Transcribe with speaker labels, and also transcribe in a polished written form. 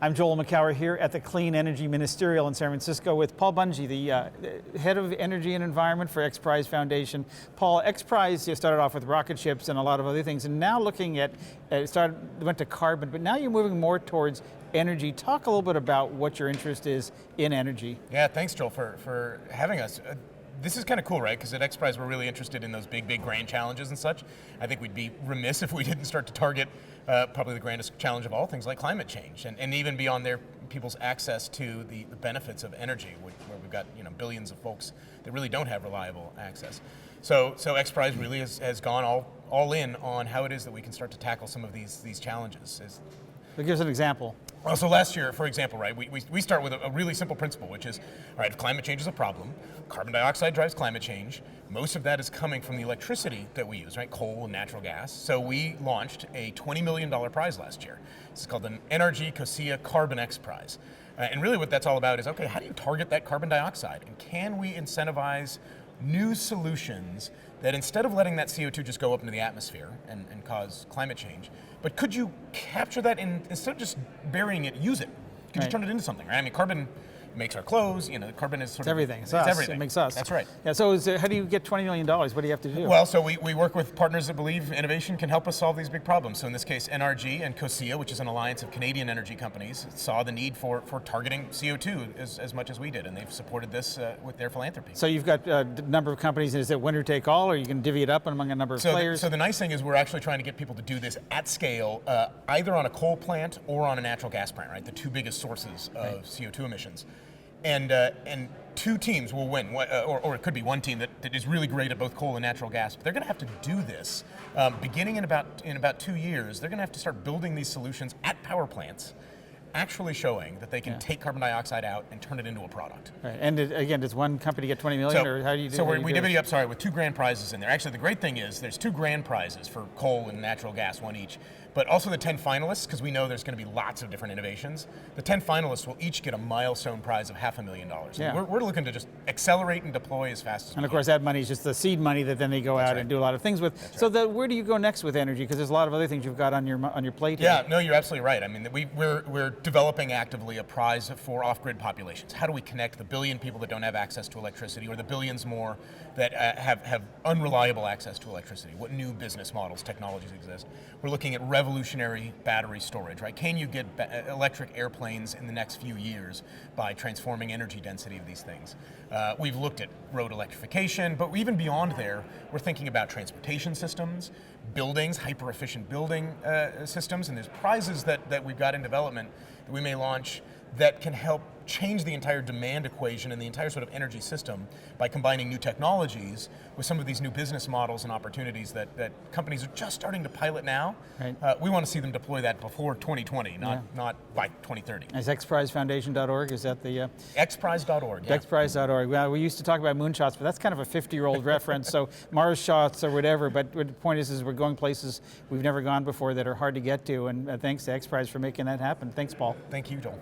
Speaker 1: I'm Joel McCower here at the Clean Energy Ministerial in San Francisco with Paul Bunje, the head of energy and environment for X Prize Foundation. Paul, X Prize, you started off with rocket ships and a lot of other things, and now looking at, went to carbon, but now you're moving more towards energy. Talk a little bit about what your interest is in energy.
Speaker 2: Yeah, thanks Joel for having us. This is kind of cool, right? Because at X Prize we're really interested in those big grand challenges and such. I think we'd be remiss if we didn't start to target probably the grandest challenge of all, things like climate change, and even beyond there, people's access to the benefits of energy, where we've got billions of folks that really don't have reliable access. So X Prize really has gone all in on how it is that we can start to tackle some of these challenges.
Speaker 1: So give us an example.
Speaker 2: Well, so last year, for example, right, we start with a really simple principle, which is, all right, if climate change is a problem, carbon dioxide drives climate change. Most of that is coming from the electricity that we use, right, coal and natural gas. So we launched a $20 million prize last year. This is called the NRG COSIA Carbon X Prize. And really what that's all about is, okay, how do you target that carbon dioxide? And can we incentivize new solutions that instead of letting that CO2 just go up into the atmosphere and cause climate change, but could you capture that and instead of just burying it, use it? Could you turn it into something, right? I mean, carbon makes our clothes, carbon is sort of
Speaker 1: everything. It's us.
Speaker 2: Everything.
Speaker 1: It makes us.
Speaker 2: That's right.
Speaker 1: Yeah, so how do you get $20 million? What do you have to do?
Speaker 2: Well, so we work with partners that believe innovation can help us solve these big problems. So in this case, NRG and COSIA, which is an alliance of Canadian energy companies, saw the need for targeting CO2 as much as we did, and they've supported this with their philanthropy.
Speaker 1: So you've got a number of companies, and is it winner take all, or you can divvy it up among a number of players?
Speaker 2: So the nice thing is we're actually trying to get people to do this at scale, either on a coal plant or on a natural gas plant, right? The two biggest sources of CO2 emissions. And two teams will win, or it could be one team that is really great at both coal and natural gas. But they're going to have to do this beginning in about 2 years. They're going to have to start building these solutions at power plants, actually showing that they can take carbon dioxide out and turn it into a product.
Speaker 1: Right. And again, does one company get 20 million, or how do you do?
Speaker 2: So we divvy up, with 2 grand prizes in there. Actually, the great thing is there's 2 grand prizes for coal and natural gas, one each. But also the 10 finalists, because we know there's going to be lots of different innovations. The 10 finalists will each get a milestone prize of $500,000.
Speaker 1: Yeah.
Speaker 2: We're looking to just accelerate and deploy as fast as we can.
Speaker 1: And of course, that money is just the seed money that then they go out and do a lot of things with. So where do you go next with energy? Because there's a lot of other things you've got on your plate here.
Speaker 2: Yeah, no, you're absolutely right. I mean, we're developing actively a prize for off-grid populations. How do we connect the billion people that don't have access to electricity, or the billions more that have unreliable access to electricity? What new business models, technologies exist? We're looking at revolutionary battery storage, right? Can you get electric airplanes in the next few years by transforming energy density of these things? We've looked at road electrification, but even beyond there, we're thinking about transportation systems, buildings, hyper-efficient building systems, and there's prizes that we've got in development that we may launch that can help change the entire demand equation and the entire sort of energy system by combining new technologies with some of these new business models and opportunities that companies are just starting to pilot now. Right. We want to see them deploy that before 2020, not by 2030.
Speaker 1: Is xprizefoundation.org, is that the...
Speaker 2: xprize.org, yeah.
Speaker 1: xprize.org. Well, we used to talk about moonshots, but that's kind of a 50-year-old reference, so Mars shots or whatever, but the point is we're going places we've never gone before that are hard to get to, and thanks to X Prize for making that happen. Thanks, Paul.
Speaker 2: Thank you, Joel.